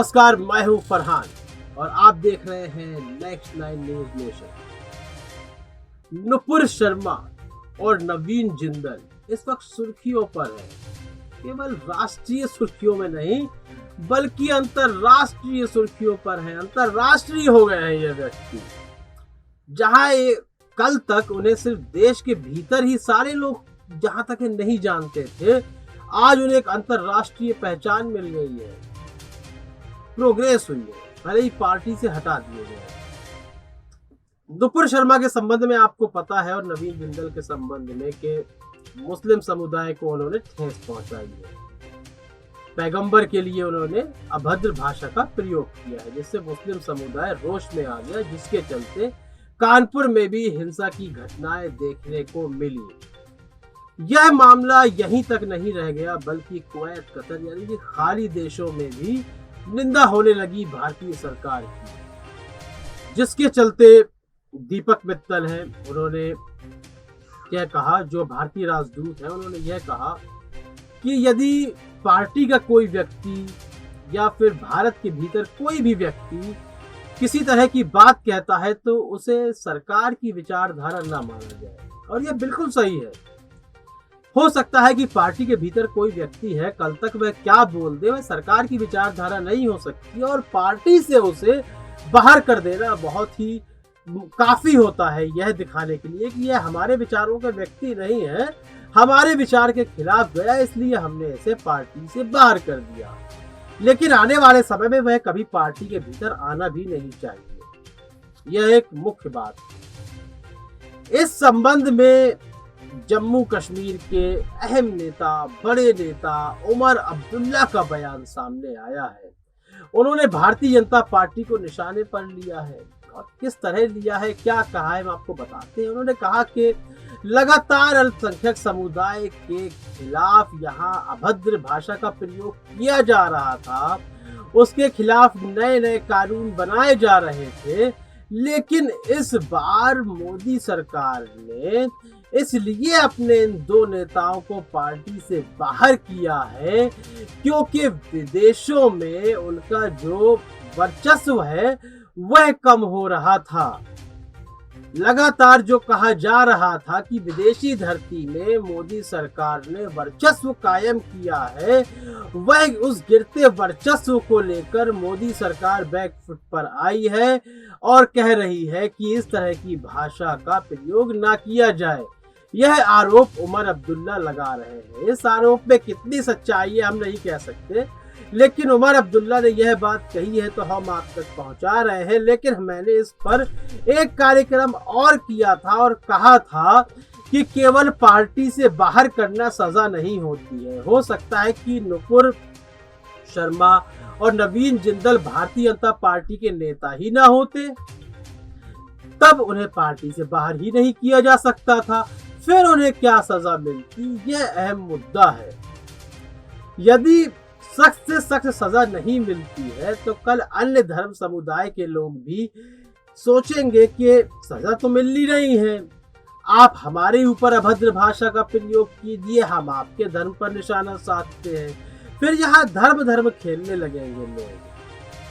नमस्कार, मैं हूं फरहान और आप देख रहे हैं next 9 news nation. Nupur Sharma और नवीन जिंदल इस वक्त सुर्खियों पर है। केवल राष्ट्रीय सुर्खियों में नहीं बल्कि अंतरराष्ट्रीय सुर्खियों पर है। अंतरराष्ट्रीय हो गए हैं ये व्यक्ति। जहां कल तक उन्हें सिर्फ देश के भीतर ही सारे लोग जहां तक नहीं जानते थे, आज उन्हें एक अंतरराष्ट्रीय पहचान मिल गई है। प्रोग्रेस हुई है, भले ही पार्टी से हटा दिए गए। नुपुर शर्मा के संबंध में आपको पता है और नवीन जिंदल के संबंध में कि मुस्लिम समुदाय को उन्होंने ठेस पहुंचाई है। पैगंबर के लिए उन्होंने अभद्र भाषा का प्रयोग किया है, जिससे मुस्लिम समुदाय रोष में आ गया, जिसके चलते कानपुर में भी हिंसा की घटनाएं देखने को मिली। यह मामला यहीं तक नहीं रह गया बल्कि कुवैत, कतर यानी कि खाड़ी देशों में भी निंदा होने लगी भारतीय सरकार की, जिसके चलते दीपक मित्तल है, उन्होंने यह कहा, जो भारतीय राजदूत है, उन्होंने यह कहा कि यदि पार्टी का कोई व्यक्ति या फिर भारत के भीतर कोई भी व्यक्ति किसी तरह की बात कहता है तो उसे सरकार की विचारधारा न माना जाए। और यह बिल्कुल सही है। हो सकता है कि पार्टी के भीतर कोई व्यक्ति है, कल तक वह क्या बोल दे वह सरकार की विचारधारा नहीं हो सकती और पार्टी से उसे बाहर कर देना बहुत ही काफी होता है, यह दिखाने के लिए कि यह हमारे विचारों का व्यक्ति नहीं है, हमारे विचार के खिलाफ गया, इसलिए हमने इसे पार्टी से बाहर कर दिया। लेकिन आने वाले समय में वह कभी पार्टी के भीतर आना भी नहीं चाहिए। यह एक मुख्य बात है। इस संबंध में जम्मू कश्मीर के अहम नेता, बड़े नेता उमर अब्दुल्ला का बयान सामने आया है। उन्होंने भारतीय जनता पार्टी को निशाने पर लिया है और किस तरह लिया है, क्या कहा है, हम आपको बताते हैं। उन्होंने कहा कि लगातार अल्पसंख्यक समुदाय के खिलाफ यहाँ अभद्र भाषा का प्रयोग किया जा रहा था, उसके खिलाफ नए नए कानून बनाए जा रहे थे। लेकिन इस बार मोदी सरकार ने इसलिए अपने इन दो नेताओं को पार्टी से बाहर किया है क्योंकि विदेशों में उनका जो वर्चस्व है वह कम हो रहा था। लगातार जो कहा जा रहा था कि विदेशी धरती में मोदी सरकार ने वर्चस्व कायम किया है, वह उस गिरते वर्चस्व को लेकर मोदी सरकार बैकफुट पर आई है और कह रही है कि इस तरह की भाषा का प्रयोग ना किया जाए। यह आरोप उमर अब्दुल्ला लगा रहे हैं। इस आरोप में कितनी सच्चाई है हम नहीं कह सकते, लेकिन उमर अब्दुल्ला ने यह बात कही है तो हम आप तक पहुंचा रहे हैं। लेकिन मैंने इस पर एक कार्यक्रम और किया था और कहा था कि केवल पार्टी से बाहर करना सजा नहीं होती है। हो सकता है कि नुपुर शर्मा और नवीन जिंदल भारतीय जनता पार्टी के नेता ही ना होते, तब उन्हें पार्टी से बाहर ही नहीं किया जा सकता था, फिर उन्हें क्या सजा मिलती, यह अहम मुद्दा है। यदि सख्त से सख्त सजा नहीं मिलती है तो कल अन्य धर्म समुदाय के लोग भी सोचेंगे कि सजा तो मिल ही नहीं है, आप हमारे ऊपर अभद्र भाषा का प्रयोग कीजिए, हम आपके धर्म पर निशाना साधते हैं। फिर यहाँ धर्म खेलने लगेंगे लोग,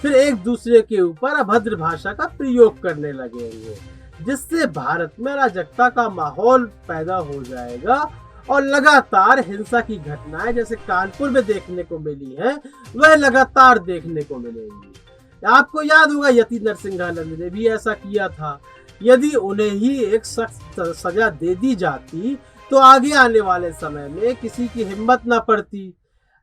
फिर एक दूसरे के ऊपर अभद्र भाषा का प्रयोग करने लगेंगे, जिससे भारत में अराजकता का माहौल पैदा हो जाएगा और लगातार हिंसा की घटनाएं जैसे कानपुर में देखने को मिली है वह लगातार देखने को मिलेंगी। आपको याद होगा यति नरसिंहानंद ने भी ऐसा किया था। यदि उन्हें ही एक सख्त सजा दे दी जाती तो आगे आने वाले समय में किसी की हिम्मत ना पड़ती।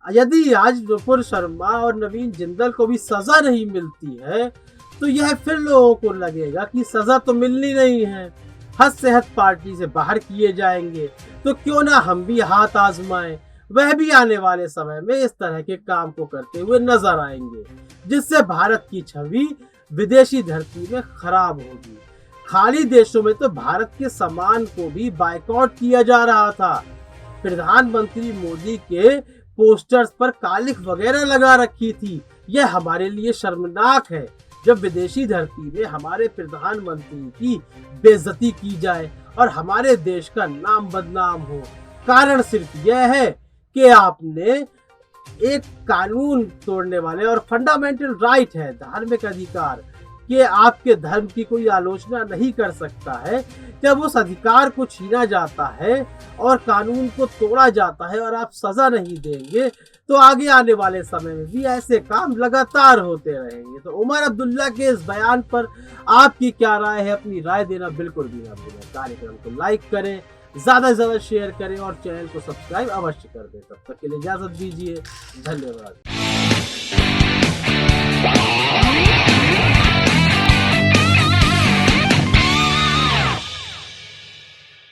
यदि आज नुपुर शर्मा और नवीन जिंदल को भी सजा नहीं मिलती है तो यह फिर लोगों को लगेगा कि सजा तो मिलनी नहीं है, हद से हद पार्टी से बाहर किए जाएंगे, तो क्यों ना हम भी हाथ आजमाएं। वह भी आने वाले समय में इस तरह के काम को करते हुए नजर आएंगे, जिससे भारत की छवि विदेशी धरती में खराब होगी। खाड़ी देशों में तो भारत के सामान को भी बायकॉट किया जा रहा था। प्रधानमंत्री मोदी के पोस्टर्स पर कालिख वगैरह लगा रखी थी। यह हमारे लिए शर्मनाक है जब विदेशी धरती में हमारे प्रधानमंत्री की बेइज्जती की जाए और हमारे देश का नाम बदनाम हो। कारण सिर्फ यह है कि आपने एक कानून तोड़ने वाले और फंडामेंटल राइट है, धार्मिक अधिकार, कि आपके धर्म की कोई आलोचना नहीं कर सकता है, जब उस अधिकार को छीना जाता है और कानून को तोड़ा जाता है और आप सजा नहीं देंगे, तो आगे आने वाले समय में भी ऐसे काम लगातार होते रहेंगे। तो उमर अब्दुल्ला के इस बयान पर आपकी क्या राय है? अपनी राय देना बिल्कुल भी ना भूलें। कार्यक्रम को लाइक करें, ज्यादा से ज्यादा शेयर करें और चैनल को सब्सक्राइब अवश्य कर दें। तब तक के लिए इजाजत दीजिए, धन्यवाद।